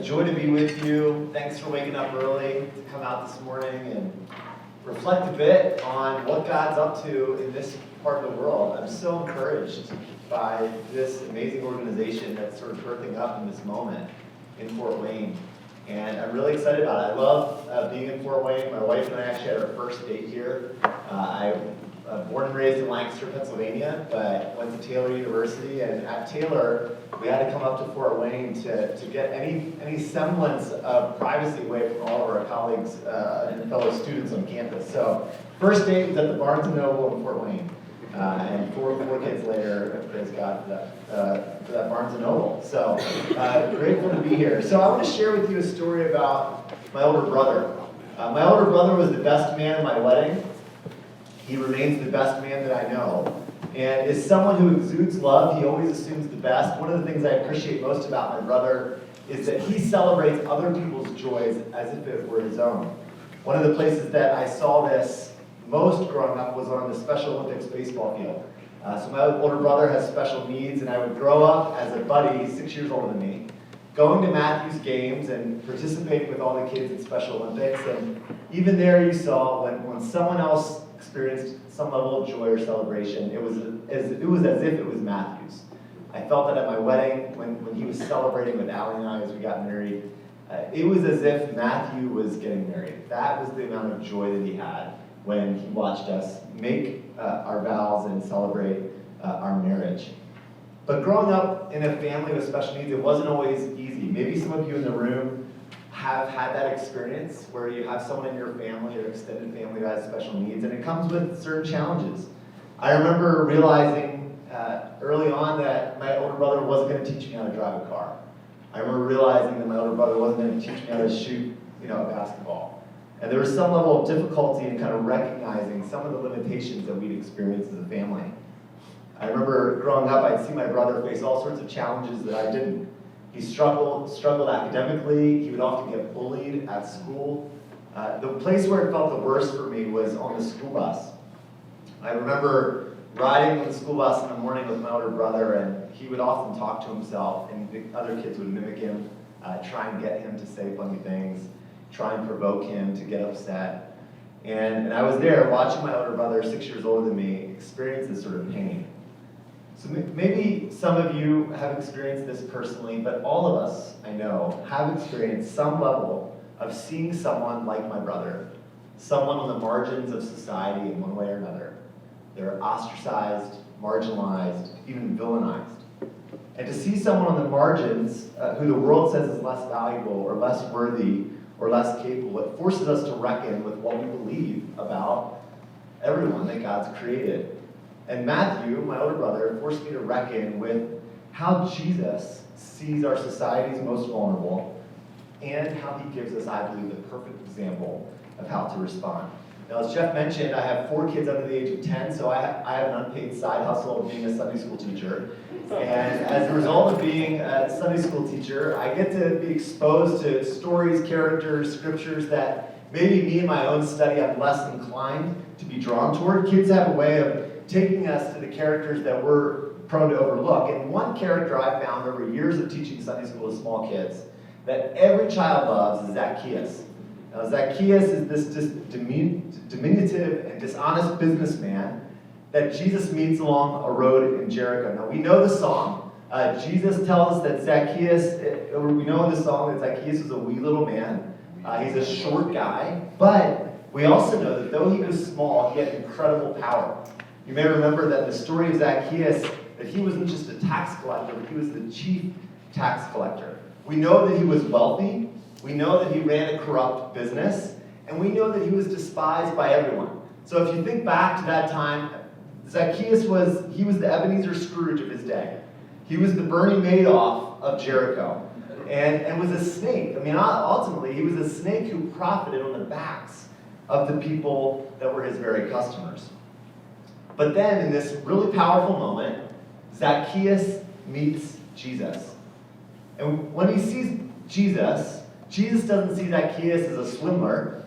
a joy to be with you. Thanks for waking up early to come out this morning and reflect a bit on what God's up to in this part of the world. I'm so encouraged by this amazing organization that's sort of birthing up in this moment in Fort Wayne. And I'm really excited about it. I love being in Fort Wayne. My wife and I actually had our first date here. I'm born and raised in Lancaster, Pennsylvania, but went to Taylor University. And at Taylor, we had to come up to Fort Wayne to get any semblance of privacy away from all of our colleagues and fellow students on campus. So first date was at the Barnes & Noble in Fort Wayne. And four kids later, praise God for that Barnes & Noble. So grateful to be here. So I want to share with you a story about my older brother. My older brother was the best man at my wedding. He remains the best man that I know. And is someone who exudes love. He always assumes the best. One of the things I appreciate most about my brother is that he celebrates other people's joys as if it were his own. One of the places that I saw this most growing up was on the Special Olympics baseball field. So my older brother has special needs, and I would grow up as a buddy, 6 years older than me, going to Matthew's games and participating with all the kids in Special Olympics. And even there you saw when someone else experienced some level of joy or celebration, it was as if it was Matthew's. I felt that at my wedding, when he was celebrating with Allie and I as we got married, it was as if Matthew was getting married. That was the amount of joy that he had when he watched us make our vows and celebrate our marriage. But growing up in a family with special needs, it wasn't always easy. Maybe some of you in the room have had that experience where you have someone in your family or extended family who has special needs, and it comes with certain challenges. I remember realizing early on that my older brother wasn't going to teach me how to drive a car. I remember realizing that my older brother wasn't going to teach me how to shoot, a basketball. And there was some level of difficulty in kind of recognizing some of the limitations that we'd experienced as a family. I remember growing up, I'd see my brother face all sorts of challenges that I didn't. He struggled academically. He would often get bullied at school. The place where it felt the worst for me was on the school bus. I remember riding on the school bus in the morning with my older brother, and he would often talk to himself, and the other kids would mimic him, try and get him to say funny things, try and provoke him to get upset. And I was there watching my older brother, 6 years older than me, experience this sort of pain. So maybe some of you have experienced this personally, but all of us, I know, have experienced some level of seeing someone like my brother, someone on the margins of society in one way or another. They're ostracized, marginalized, even villainized. And to see someone on the margins who the world says is less valuable or less worthy or less capable, it forces us to reckon with what we believe about everyone that God's created. And Matthew, my older brother, forced me to reckon with how Jesus sees our society's most vulnerable and how he gives us, I believe, the perfect example of how to respond. Now, as Jeff mentioned, I have 4 kids under the age of 10, so I have an unpaid side hustle of being a Sunday school teacher. And as a result of being a Sunday school teacher, I get to be exposed to stories, characters, scriptures that maybe me in my own study I'm less inclined to be drawn toward. Kids have a way of taking us to the characters that we're prone to overlook. And one character I found over years of teaching Sunday school to small kids that every child loves is Zacchaeus. Now, Zacchaeus is this diminutive and dishonest businessman that Jesus meets along a road in Jericho. Now, we know the song. Jesus tells us that Zacchaeus, we know in the song that Zacchaeus is a wee little man. He's a short guy. But we also know that though he was small, he had incredible power. You may remember that the story of Zacchaeus, that he wasn't just a tax collector, but he was the chief tax collector. We know that he was wealthy. We know that he ran a corrupt business. And we know that he was despised by everyone. So if you think back to that time, Zacchaeus was the Ebenezer Scrooge of his day. He was the Bernie Madoff of Jericho. And was a snake. I mean, ultimately, he was a snake who profited on the backs of the people that were his very customers. But then, in this really powerful moment, Zacchaeus meets Jesus. And when he sees Jesus, Jesus doesn't see Zacchaeus as a swindler,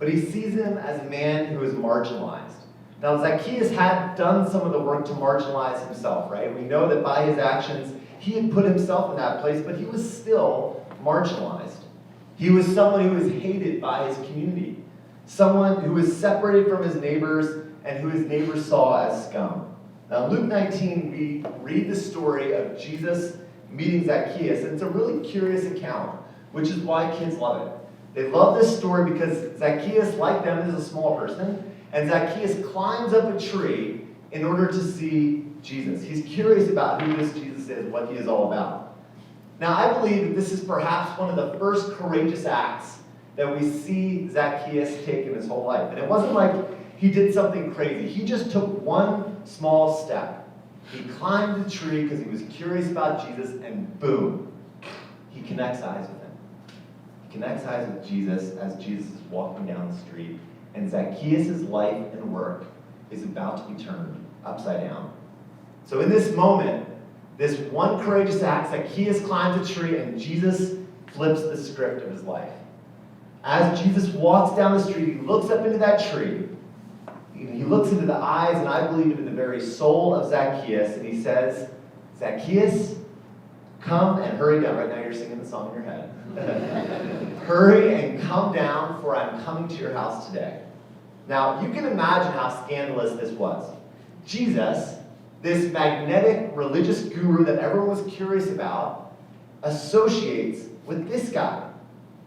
but he sees him as a man who is marginalized. Now, Zacchaeus had done some of the work to marginalize himself, right? We know that by his actions, he had put himself in that place, but he was still marginalized. He was someone who was hated by his community, someone who was separated from his neighbors and who his neighbors saw as scum. Now, in Luke 19, we read the story of Jesus meeting Zacchaeus, and it's a really curious account, which is why kids love it. They love this story because Zacchaeus, like them, is a small person, and Zacchaeus climbs up a tree in order to see Jesus. He's curious about who this Jesus is, what he is all about. Now, I believe that this is perhaps one of the first courageous acts that we see Zacchaeus take in his whole life. And it wasn't like he did something crazy. He just took one small step. He climbed the tree because he was curious about Jesus, and boom, he connects eyes with him. He connects eyes with Jesus as Jesus is walking down the street, and Zacchaeus' life and work is about to be turned upside down. So in this moment, this one courageous act, Zacchaeus climbs a tree, and Jesus flips the script of his life. As Jesus walks down the street, he looks up into that tree. He looks into the eyes, and I believe into the very soul of Zacchaeus, and he says, Zacchaeus, come and hurry down. Right now you're singing the song in your head. Hurry and come down, for I'm coming to your house today. Now, you can imagine how scandalous this was. Jesus, this magnetic religious guru that everyone was curious about, associates with this guy.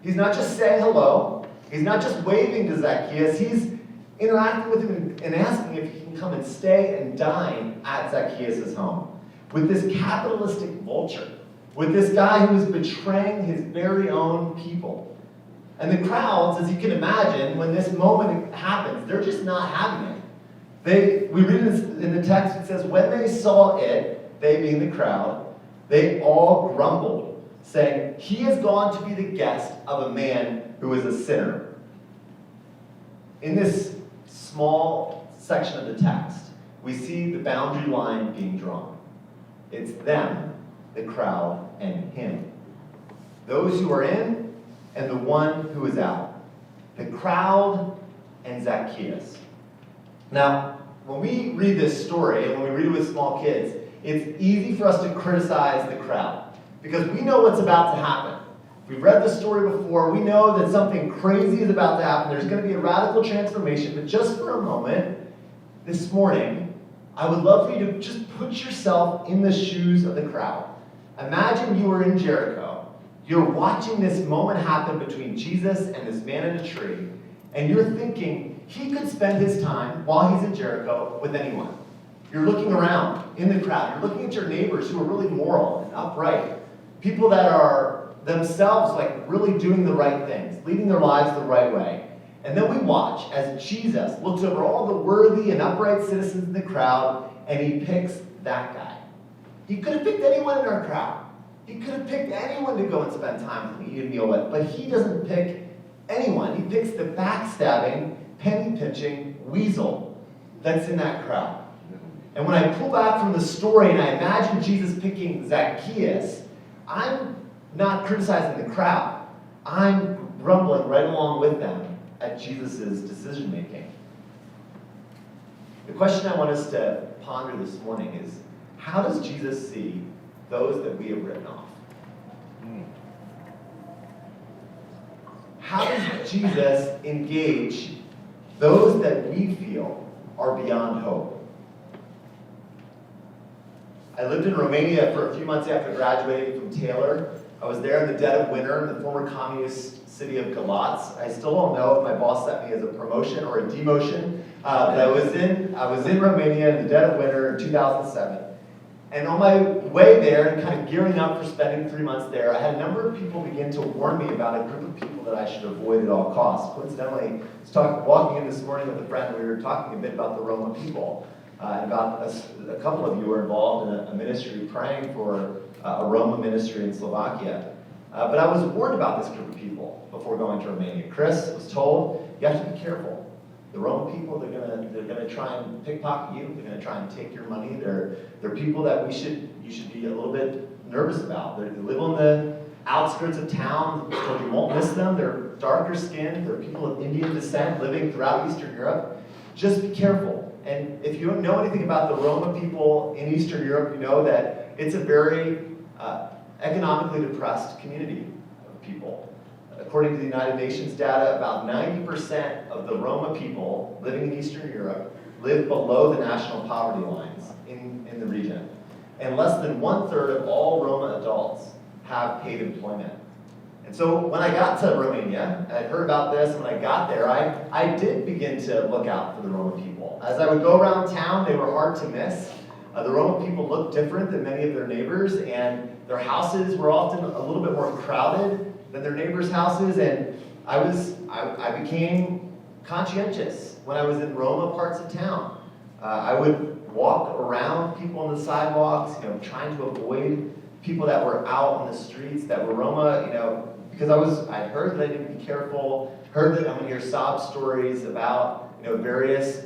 He's not just saying hello. He's not just waving to Zacchaeus. He's interacting with him and asking if he can come and stay and dine at Zacchaeus' home. With this capitalistic vulture. With this guy who is betraying his very own people. And the crowds, as you can imagine, when this moment happens, they're just not having it. We read this in the text, it says, when they saw it, they being the crowd, they all grumbled, saying, he has gone to be the guest of a man who is a sinner. In this small section of the text, we see the boundary line being drawn. It's them, the crowd, and him. Those who are in and the one who is out. The crowd and Zacchaeus. Now, when we read this story, and when we read it with small kids, it's easy for us to criticize the crowd because we know what's about to happen. We've read the story before. We know that something crazy is about to happen. There's going to be a radical transformation. But just for a moment, this morning, I would love for you to just put yourself in the shoes of the crowd. Imagine you were in Jericho. You're watching this moment happen between Jesus and this man in a tree, and you're thinking he could spend his time while he's in Jericho with anyone. You're looking around in the crowd. You're looking at your neighbors who are really moral and upright. People that are themselves like really doing the right things, leading their lives the right way. And then we watch as Jesus looks over all the worthy and upright citizens in the crowd, and he picks that guy. He could have picked anyone in our crowd. He could have picked anyone to go and spend time with and eat a meal with, but he doesn't pick anyone. He picks the backstabbing, penny-pinching weasel that's in that crowd. And when I pull back from the story and I imagine Jesus picking Zacchaeus, I'm not criticizing the crowd. I'm grumbling right along with them at Jesus' decision-making. The question I want us to ponder this morning is, how does Jesus see those that we have written off? How does Jesus engage those that we feel are beyond hope? I lived in Romania for a few months after graduating from Taylor. I was there in the dead of winter in the former communist city of Galatz. I still don't know if my boss sent me as a promotion or a demotion, but I was in Romania in the dead of winter in 2007. And on my way there and kind of gearing up for spending 3 months there, I had a number of people begin to warn me about a group of people that I should avoid at all costs. Coincidentally, I was walking in this morning with a friend, and we were talking a bit about the Roma people. About a couple of you were involved in a ministry praying for a Roma ministry in Slovakia. But I was warned about this group of people before going to Romania. Chris was told, you have to be careful. The Roma people, they're gonna try and pickpocket you. They're gonna try and take your money. They're people that you should be a little bit nervous about. They live on the outskirts of town, so you won't miss them. They're darker skinned. They're people of Indian descent living throughout Eastern Europe. Just be careful. And if you don't know anything about the Roma people in Eastern Europe, you know that it's a very economically depressed community. people. According to the United Nations data, about 90% of the Roma people living in Eastern Europe live below the national poverty lines in the region. And less than 1/3 of all Roma adults have paid employment. And so when I got to Romania, and I'd heard about this, when I got there, I did begin to look out for the Roma people. As I would go around town, they were hard to miss. The Roma people looked different than many of their neighbors, and their houses were often a little bit more crowded than their neighbors' houses, and I became conscientious when I was in Roma parts of town. I would walk around people on the sidewalks, trying to avoid people that were out on the streets that were Roma, because I'd heard that I didn't be careful, heard that I'm going to hear sob stories about, various,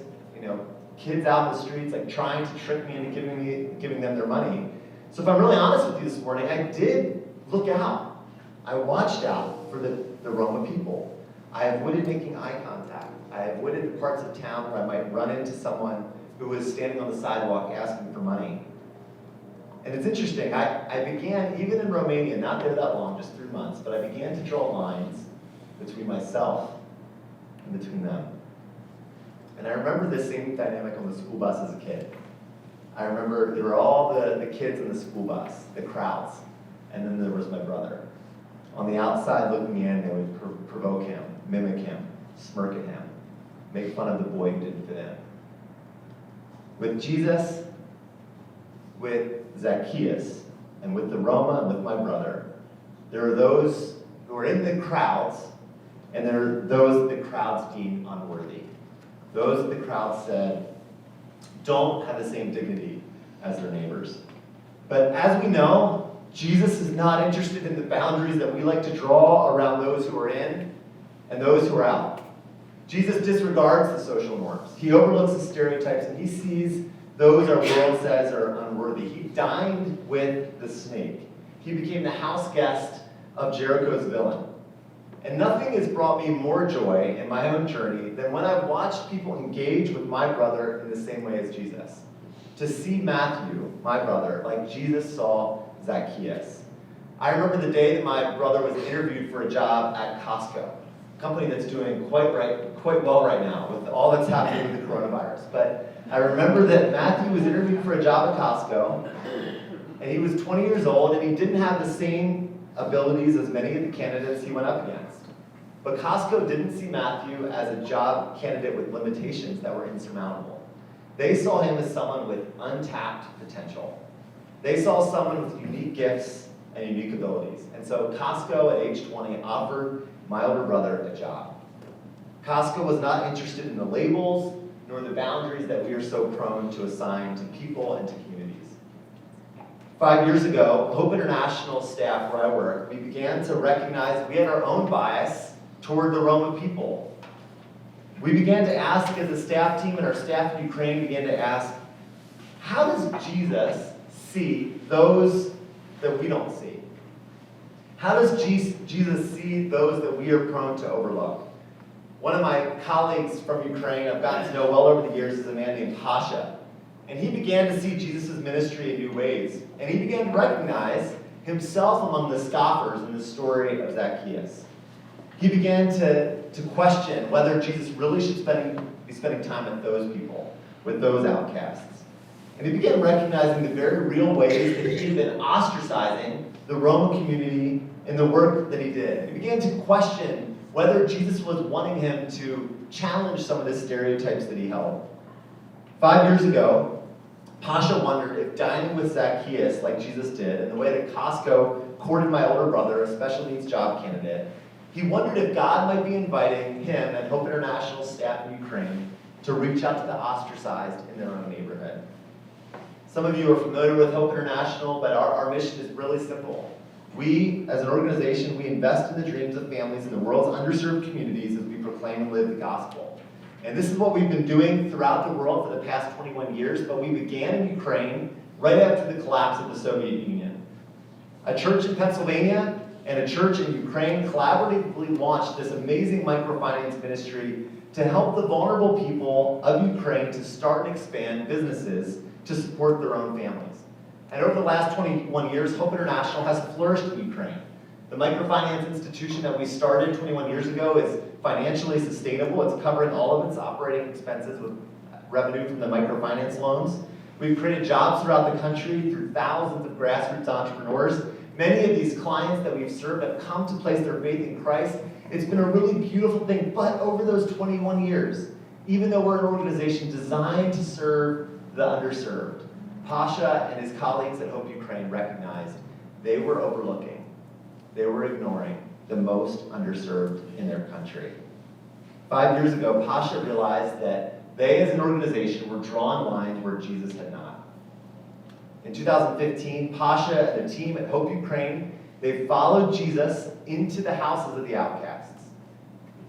kids out in the streets, like trying to trick me into giving them their money. So if I'm really honest with you this morning, I did look out. I watched out for the Roma people. I avoided making eye contact. I avoided the parts of town where I might run into someone who was standing on the sidewalk asking for money. And it's interesting, I began, even in Romania, not there that long, just 3 months, but I began to draw lines between myself and between them. And I remember this same dynamic on the school bus as a kid. I remember there were all the kids in the school bus, the crowds, and then there was my brother. On the outside looking in, they would provoke him, mimic him, smirk at him, make fun of the boy who didn't fit in. With Jesus, with Zacchaeus, and with the Roma, and with my brother, there are those who are in the crowds, and there are those that the crowds deem unworthy. Those that the crowd said don't have the same dignity as their neighbors. But as we know, Jesus is not interested in the boundaries that we like to draw around those who are in and those who are out. Jesus disregards the social norms. He overlooks the stereotypes, and he sees those our world says are unworthy. He dined with the snake. He became the house guest of Jericho's villain. And nothing has brought me more joy in my own journey than when I've watched people engage with my brother in the same way as Jesus. To see Matthew, my brother, like Jesus saw Zacchaeus. I remember the day that my brother was interviewed for a job at Costco, a company that's doing quite well right now with all that's happening with the coronavirus. But I remember that Matthew was interviewed for a job at Costco, and he was 20 years old, and he didn't have the same abilities as many of the candidates he went up against. But Costco didn't see Matthew as a job candidate with limitations that were insurmountable. They saw him as someone with untapped potential. They saw someone with unique gifts and unique abilities. And so Costco at age 20 offered my older brother a job. Costco was not interested in the labels nor the boundaries that we are so prone to assign to people and to communities. 5 years ago, Hope International staff where I work, we began to recognize we had our own bias toward the Roma people. We began to ask as a staff team, and our staff in Ukraine began to ask, how does Jesus see those that we don't see? How does Jesus see those that we are prone to overlook? One of my colleagues from Ukraine I've gotten to know well over the years is a man named Pasha. And he began to see Jesus' ministry in new ways. And he began to recognize himself among the scoffers in the story of Zacchaeus. He began to question whether Jesus really should be spending time with those people, with those outcasts. And he began recognizing the very real ways that he had been ostracizing the Roman community in the work that he did. He began to question whether Jesus was wanting him to challenge some of the stereotypes that he held. 5 years ago, Pasha wondered if dining with Zacchaeus, like Jesus did, and the way that Costco courted my older brother, a special needs job candidate, he wondered if God might be inviting him and Hope International staff in Ukraine to reach out to the ostracized in their own neighborhood. Some of you are familiar with Hope International, but our mission is really simple. We, as an organization, we invest in the dreams of families in the world's underserved communities as we proclaim and live the gospel. And this is what we've been doing throughout the world for the past 21 years, but we began in Ukraine right after the collapse of the Soviet Union. A church in Pennsylvania and a church in Ukraine collaboratively launched this amazing microfinance ministry to help the vulnerable people of Ukraine to start and expand businesses to support their own families. And over the last 21 years, Hope International has flourished in Ukraine. The microfinance institution that we started 21 years ago is financially sustainable. It's covering all of its operating expenses with revenue from the microfinance loans. We've created jobs throughout the country through thousands of grassroots entrepreneurs. Many of these clients that we've served have come to place their faith in Christ. It's been a really beautiful thing, but over those 21 years, even though we're an organization designed to serve the underserved, Pasha and his colleagues at Hope Ukraine recognized they were overlooking, they were ignoring the most underserved in their country. 5 years ago, Pasha realized that they as an organization were drawing lines where Jesus had not. In 2015, Pasha and the team at Hope Ukraine, they followed Jesus into the houses of the outcasts,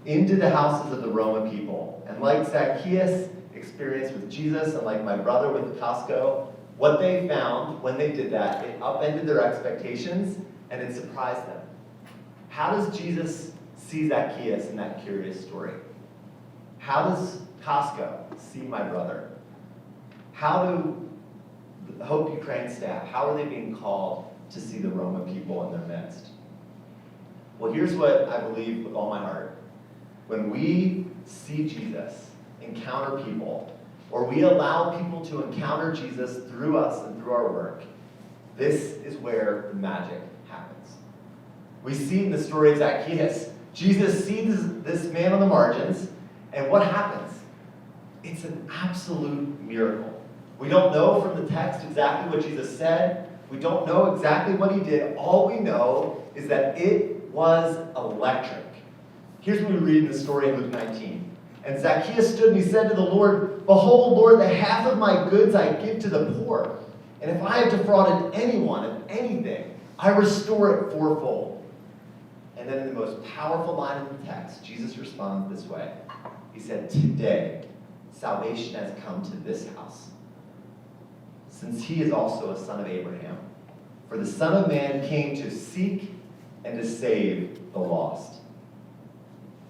into the houses of the Roma people. And like Zacchaeus experienced with Jesus, and like my brother with Costco, what they found when they did that, it upended their expectations and it surprised them. How does Jesus see Zacchaeus in that curious story? How does Costco see my brother? How do the Hope Ukraine staff, how are they being called to see the Roma people in their midst? Well, here's what I believe with all my heart. When we see Jesus encounter people, or we allow people to encounter Jesus through us and through our work, this is where the magic happens. We see in the story of Zacchaeus, Jesus sees this man on the margins, and what happens? It's an absolute miracle. We don't know from the text exactly what Jesus said. We don't know exactly what he did. All we know is that it was electric. Here's what we read in the story in Luke 19. And Zacchaeus stood and he said to the Lord, "Behold, Lord, the half of my goods I give to the poor. And if I have defrauded anyone of anything, I restore it fourfold." And then in the most powerful line in the text, Jesus responds this way. He said, "Today, salvation has come to this house, since he is also a son of Abraham. For the Son of Man came to seek and to save the lost."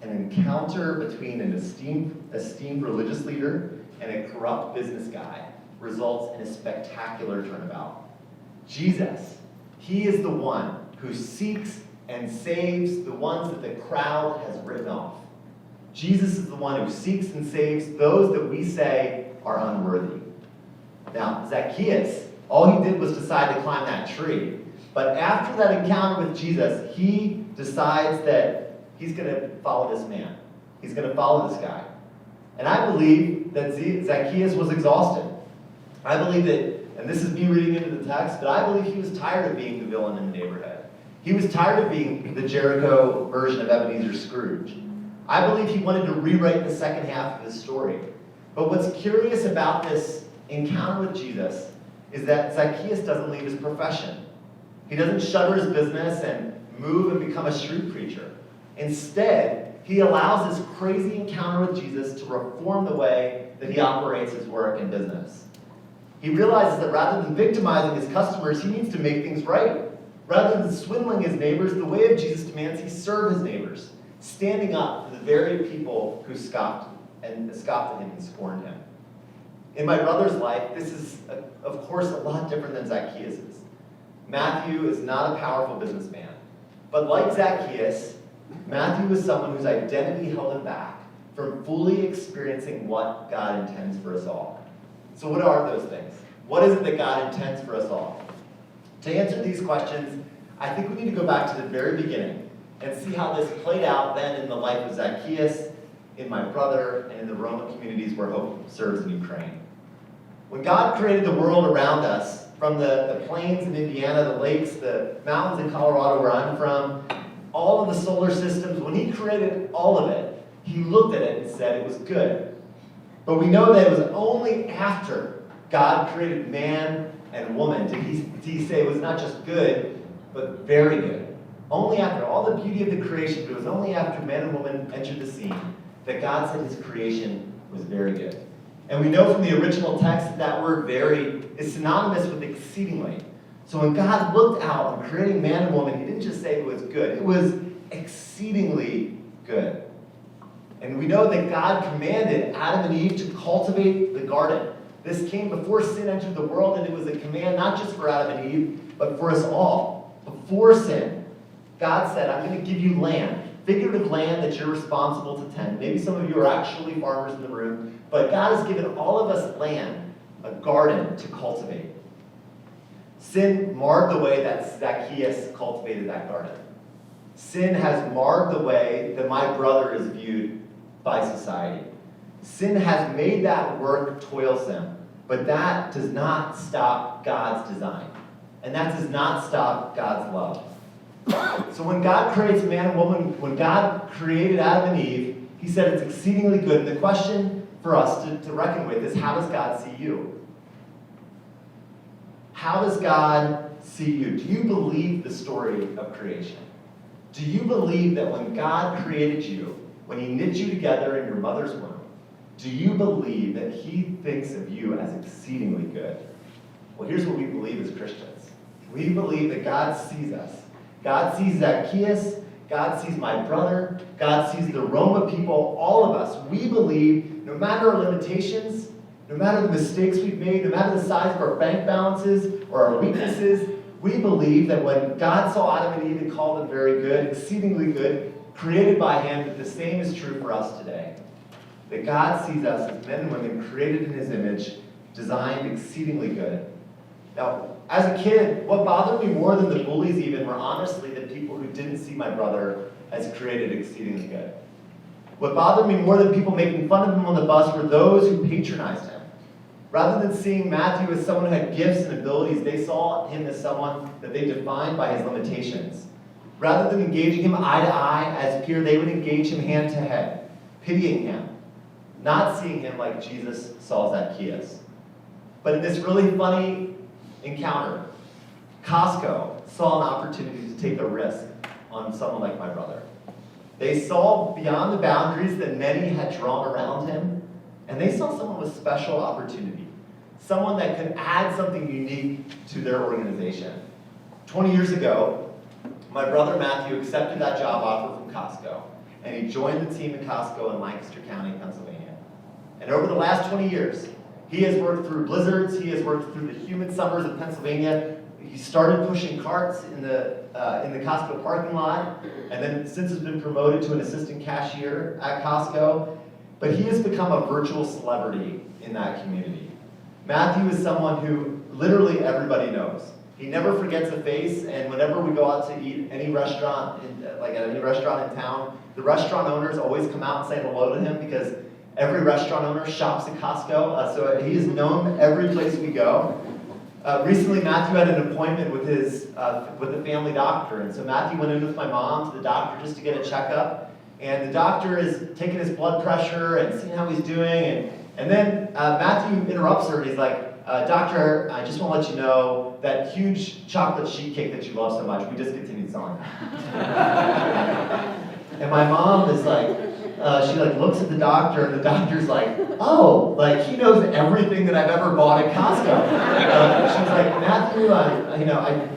An encounter between an esteemed religious leader and a corrupt business guy results in a spectacular turnabout. Jesus, he is the one who seeks and saves the ones that the crowd has written off. Jesus is the one who seeks and saves those that we say are unworthy. Now, Zacchaeus, all he did was decide to climb that tree. But after that encounter with Jesus, he decides that he's going to follow this man. He's going to follow this guy. And I believe that Zacchaeus was exhausted. I believe that, and this is me reading into the text, but I believe he was tired of being the villain in the neighborhood. He was tired of being the Jericho version of Ebenezer Scrooge. I believe he wanted to rewrite the second half of his story. But what's curious about this encounter with Jesus is that Zacchaeus doesn't leave his profession. He doesn't shutter his business and move and become a street preacher. Instead, he allows this crazy encounter with Jesus to reform the way that he operates his work and business. He realizes that rather than victimizing his customers, he needs to make things right. Rather than swindling his neighbors, the way of Jesus demands he serve his neighbors, standing up for the very people who scoffed at him and scorned him. In my brother's life, this is, of course, a lot different than Zacchaeus's. Matthew is not a powerful businessman. But like Zacchaeus, Matthew was someone whose identity held him back from fully experiencing what God intends for us all. So what are those things? What is it that God intends for us all? To answer these questions, I think we need to go back to the very beginning and see how this played out then in the life of Zacchaeus, in my brother, and in the Roman communities where Hope serves in Ukraine. When God created the world around us, from the plains in Indiana, the lakes, the mountains in Colorado where I'm from, all of the solar systems, when he created all of it, he looked at it and said it was good. But we know that it was only after God created man and woman did he say it was not just good, but very good. Only after all the beauty of the creation, but it was only after man and woman entered the scene that God said his creation was very good. And we know from the original text that that word very is synonymous with exceedingly. So when God looked out and creating man and woman, he didn't just say it was good. It was exceedingly good. And we know that God commanded Adam and Eve to cultivate the garden. This came before sin entered the world, and it was a command not just for Adam and Eve, but for us all. Before sin, God said, I'm going to give you land, figurative land that you're responsible to tend. Maybe some of you are actually farmers in the room, but God has given all of us land, a garden to cultivate. Sin marred the way that Zacchaeus cultivated that garden. Sin has marred the way that my brother is viewed by society. Sin has made that work toilsome, but that does not stop God's design. And that does not stop God's love. So when God creates man and woman, when God created Adam and Eve, he said it's exceedingly good. And the question for us to reckon with is, how does God see you? How does God see you? Do you believe the story of creation? Do you believe that when God created you, when he knit you together in your mother's womb, do you believe that he thinks of you as exceedingly good? Well, here's what we believe as Christians. We believe that God sees us. God sees Zacchaeus. God sees my brother. God sees the Roma people, all of us. We believe no matter our limitations, no matter the mistakes we've made, no matter the size of our bank balances or our weaknesses, we believe that when God saw Adam and Eve and called them very good, exceedingly good, created by him, that the same is true for us today. That God sees us as men and women created in his image, designed exceedingly good. Now, as a kid, what bothered me more than the bullies even were honestly the people who didn't see my brother as created exceedingly good. What bothered me more than people making fun of him on the bus were those who patronized him. Rather than seeing Matthew as someone who had gifts and abilities, they saw him as someone that they defined by his limitations. Rather than engaging him eye to eye as peer, they would engage him hand to head, pitying him, not seeing him like Jesus saw Zacchaeus. But in this really funny encounter, Costco saw an opportunity to take a risk on someone like my brother. They saw beyond the boundaries that many had drawn around him, and they saw someone with special opportunity, someone that could add something unique to their organization. 20 years ago, my brother Matthew accepted that job offer from Costco, and he joined the team at Costco in Lancaster County, Pennsylvania. And over the last 20 years, he has worked through blizzards, he has worked through the humid summers of Pennsylvania. He started pushing carts in the Costco parking lot, and then since has been promoted to an assistant cashier at Costco. But he has become a virtual celebrity in that community. Matthew is someone who literally everybody knows. He never forgets a face, and whenever we go out to eat any restaurant, at any restaurant in town, the restaurant owners always come out and say hello to him because every restaurant owner shops at Costco, so he is known every place we go. Recently, Matthew had an appointment with the family doctor, and so Matthew went in with my mom to the doctor just to get a checkup. And the doctor is taking his blood pressure and seeing how he's doing. And then Matthew interrupts her and he's like, Doctor, I just want to let you know that huge chocolate sheet cake that you love so much, we discontinued selling that. And my mom is like, she looks at the doctor and the doctor's like, oh, he knows everything that I've ever bought at Costco. She's like, Matthew,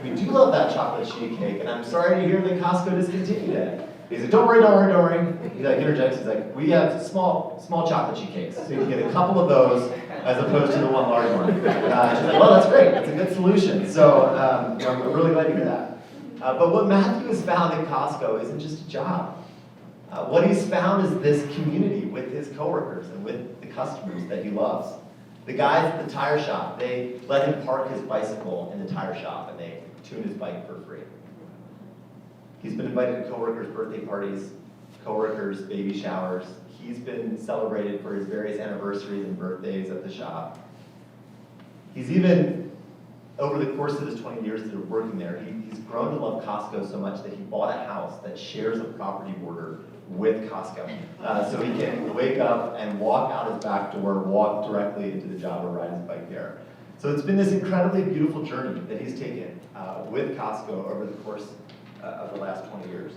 we do love that chocolate sheet cake, and I'm sorry to hear that Costco discontinued it. He's like, don't worry. He interjects, he's like, we have small chocolate sheet cakes, so you can get a couple of those as opposed to the one large one. She's like, well, that's great, that's a good solution. So I'm really glad to hear that. But what Matthew has found at Costco isn't just a job. What he's found is this community with his coworkers and with the customers that he loves. The guys at the tire shop, they let him park his bicycle in the tire shop and they tune his bike for free. He's been invited to coworkers' birthday parties, coworkers' baby showers. He's been celebrated for his various anniversaries and birthdays at the shop. He's even, over the course of his 20 years that of working there, he's grown to love Costco so much that he bought a house that shares a property border with Costco. So he can wake up and walk out his back door, walk directly into the job, or ride his bike there. So it's been this incredibly beautiful journey that he's taken with Costco over the course of the last 20 years.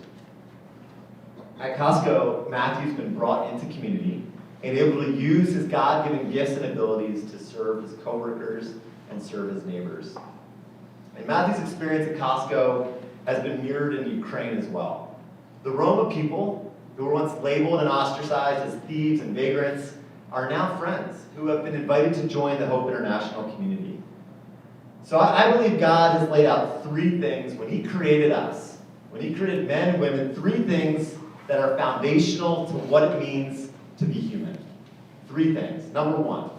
At Costco, Matthew's been brought into community and able to use his God-given gifts and abilities to serve his coworkers and serve his neighbors. And Matthew's experience at Costco has been mirrored in Ukraine as well. The Roma people, who were once labeled and ostracized as thieves and vagrants, are now friends who have been invited to join the Hope International community. So I believe God has laid out three things when he created us, when he created men and women, 3 things that are foundational to what it means to be human. 3 things. Number 1,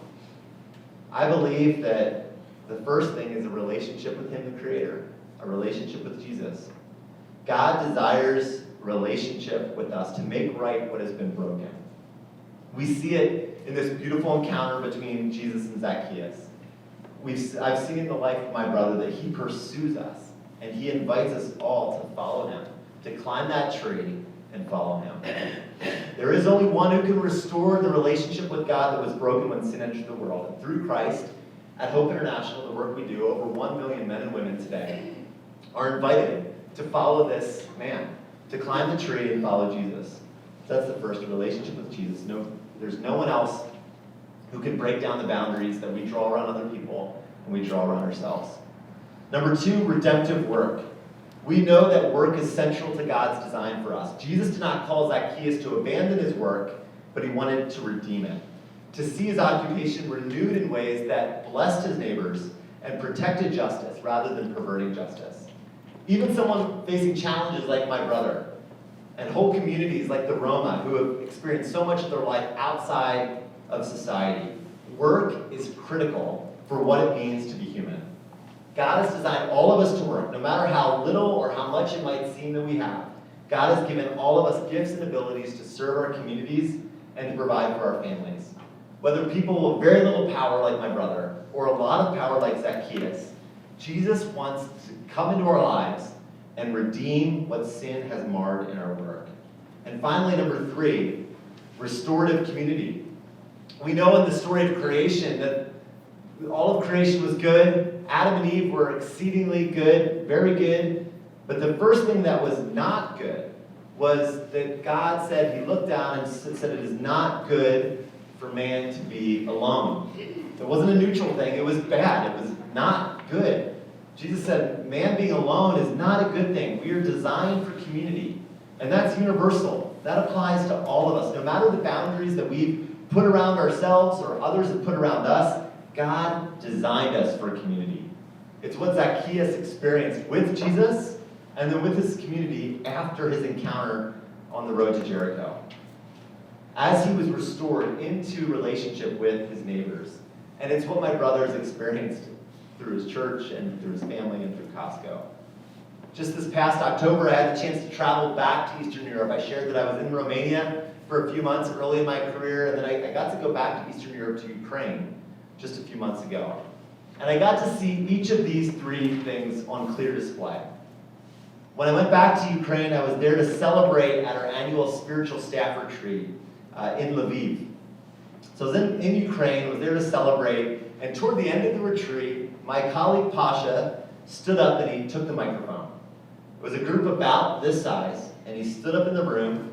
I believe that the first thing is a relationship with him, the Creator, a relationship with Jesus. God desires a relationship with us to make right what has been broken. We see it in this beautiful encounter between Jesus and Zacchaeus. I've seen in the life of my brother that he pursues us, and he invites us all to follow him, to climb that tree and follow him. There is only one who can restore the relationship with God that was broken when sin entered the world. And through Christ, at Hope International, the work we do, over 1 million men and women today are invited to follow this man, to climb the tree and follow Jesus. So that's the first, relationship with Jesus. There's no one else who can break down the boundaries that we draw around other people and we draw around ourselves. Number 2, redemptive work. We know that work is central to God's design for us. Jesus did not call Zacchaeus to abandon his work, but he wanted to redeem it, to see his occupation renewed in ways that blessed his neighbors and protected justice rather than perverting justice. Even someone facing challenges like my brother, and whole communities like the Roma who have experienced so much of their life outside of society. Work is critical for what it means to be human. God has designed all of us to work, no matter how little or how much it might seem that we have. God has given all of us gifts and abilities to serve our communities and to provide for our families. Whether people with very little power like my brother, or a lot of power like Zacchaeus, Jesus wants to come into our lives and redeem what sin has marred in our work. And finally, number 3, restorative community. We know in the story of creation that all of creation was good. Adam and Eve were exceedingly good, very good. But the first thing that was not good was that God said, he looked down and said it is not good for man to be alone. It wasn't a neutral thing. It was bad. It was not good. Jesus said, man being alone is not a good thing. We are designed for community. And that's universal. That applies to all of us. No matter the boundaries that we've put around ourselves or others have put around us, God designed us for community. It's what Zacchaeus experienced with Jesus and then with his community after his encounter on the road to Jericho. As he was restored into relationship with his neighbors. And it's what my brother has experienced through his church and through his family and through Costco. Just this past October, I had the chance to travel back to Eastern Europe. I shared that I was in Romania for a few months early in my career, and then I got to go back to Eastern Europe, to Ukraine, just a few months ago. And I got to see each of these 3 things on clear display. When I went back to Ukraine, I was there to celebrate at our annual spiritual staff retreat in Lviv. So I was in Ukraine, was there to celebrate, and toward the end of the retreat, my colleague Pasha stood up and he took the microphone. It was a group about this size, and he stood up in the room,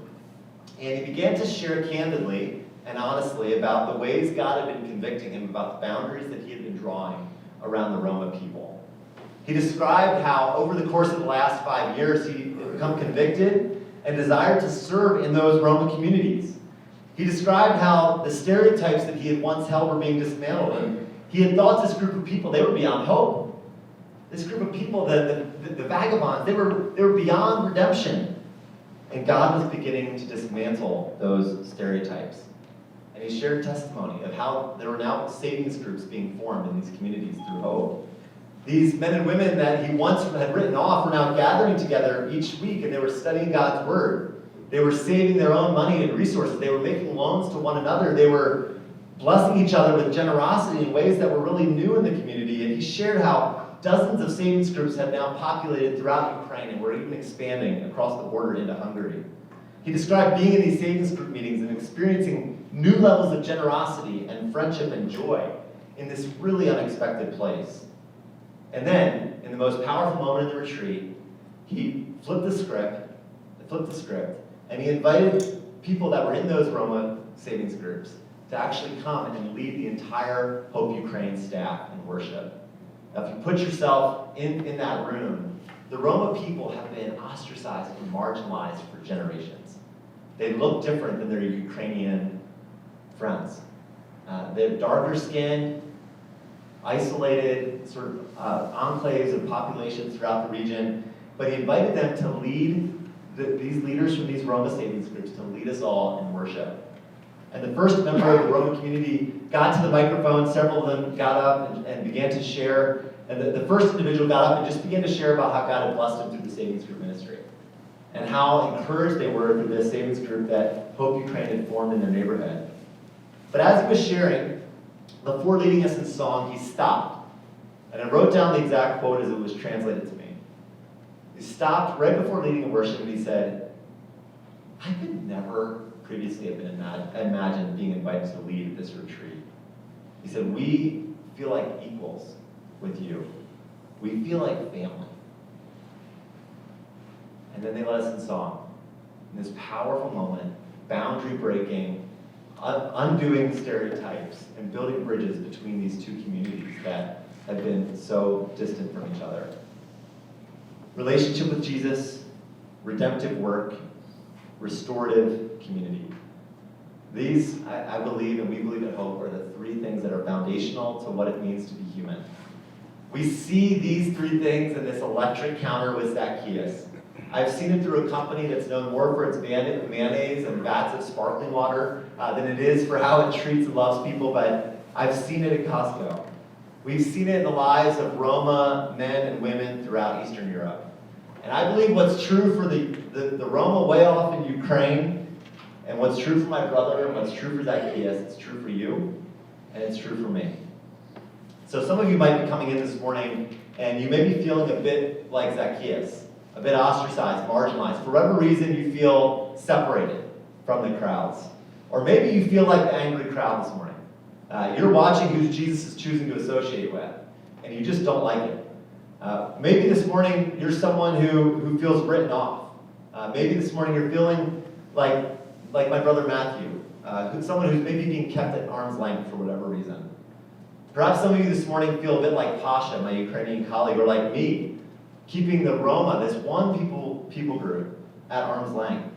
and he began to share candidly and honestly about the ways God had been convicting him about the boundaries that he had been drawing around the Roma people. He described how over the course of the last 5 years he had become convicted and desired to serve in those Roma communities. He described how the stereotypes that he had once held were being dismantled, and he had thought this group of people, they were beyond hope. This group of people, the vagabonds, they were beyond redemption. And God was beginning to dismantle those stereotypes. And he shared testimony of how there were now savings groups being formed in these communities through hope. These men and women that he once had written off were now gathering together each week, and they were studying God's Word. They were saving their own money and resources. They were making loans to one another. They were blessing each other with generosity in ways that were really new in the community. And he shared how dozens of savings groups have now populated throughout Ukraine, and were even expanding across the border into Hungary. He described being in these savings group meetings and experiencing new levels of generosity and friendship and joy in this really unexpected place. And then, in the most powerful moment of the retreat, he flipped the script, and he invited people that were in those Roma savings groups to actually come and lead the entire Hope Ukraine staff in worship. Now, if you put yourself in that room, the Roma people have been ostracized and marginalized for generations. They look different than their Ukrainian friends. They have darker skin, isolated sort of enclaves of populations throughout the region. but he invited them to lead these leaders from these Roma savings groups to lead us all in worship. And the first member of the Roma community got to the microphone. Several of them got up and began to share. And the first individual got up and just began to share about how God had blessed him through the savings group ministry and how encouraged they were through the savings group that Hope Ukraine had formed in their neighborhood. But as he was sharing, before leading us in song, he stopped. And I wrote down the exact quote as it was translated to me. He stopped right before leading in worship and he said, I could never previously have been imagined being invited to lead this retreat. He said, we feel like equals with you. We feel like family. And then they led us in song. In this powerful moment, boundary breaking, undoing stereotypes, and building bridges between these two communities that have been so distant from each other. Relationship with Jesus, redemptive work, restorative community. These, I believe, and we believe at Hope, are the three things that are foundational to what it means to be human. We see these three things in this electric counter with Zacchaeus. I've seen it through a company that's known more for its mayonnaise and vats of sparkling water than it is for how it treats and loves people, but I've seen it at Costco. We've seen it in the lives of Roma men and women throughout Eastern Europe. And I believe what's true for the Roma way off in Ukraine, and what's true for my brother, and what's true for Zacchaeus, it's true for you, and it's true for me. So some of you might be coming in this morning, and you may be feeling a bit like Zacchaeus, a bit ostracized, marginalized. For whatever reason, you feel separated from the crowds. Or maybe you feel like the angry crowd this morning. You're watching who Jesus is choosing to associate with, and you just don't like it. Maybe this morning you're someone who feels written off. Maybe this morning you're feeling like my brother Matthew, someone who's maybe being kept at arm's length for whatever reason. Perhaps some of you this morning feel a bit like Pasha, my Ukrainian colleague, or like me, keeping the Roma, this one people group, at arm's length.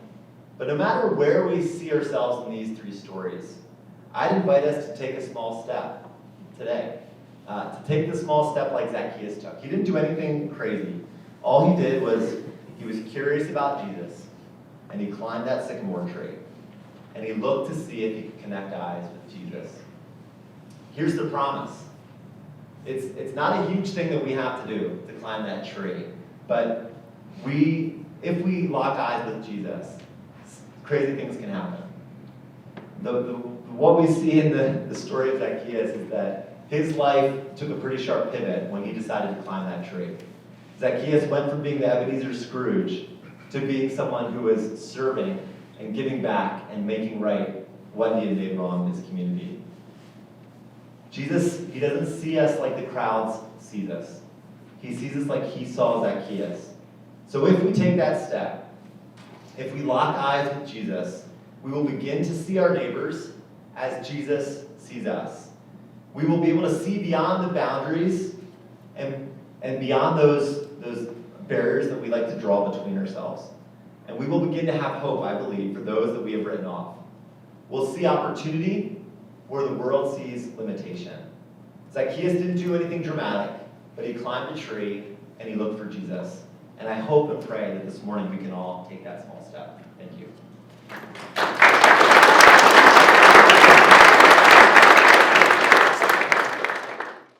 But no matter where we see ourselves in these three stories, I'd invite us to take a small step today. To take the small step like Zacchaeus took. He didn't do anything crazy. All he did was he was curious about Jesus, and he climbed that sycamore tree, and he looked to see if he could connect eyes with Jesus. Here's the promise. It's not a huge thing that we have to do to climb that tree, but if we lock eyes with Jesus, crazy things can happen. What we see in the story of Zacchaeus is that his life took a pretty sharp pivot when he decided to climb that tree. Zacchaeus went from being the Ebenezer Scrooge to being someone who was serving and giving back and making right what he had made wrong in his community. Jesus, he doesn't see us like the crowds sees us. He sees us like he saw Zacchaeus. So if we take that step, if we lock eyes with Jesus, we will begin to see our neighbors as Jesus sees us. We will be able to see beyond the boundaries and beyond those barriers that we like to draw between ourselves. And we will begin to have hope, I believe, for those that we have written off. We'll see opportunity where the world sees limitation. Zacchaeus didn't do anything dramatic, but he climbed a tree and he looked for Jesus. And I hope and pray that this morning we can all take that small step. Thank you.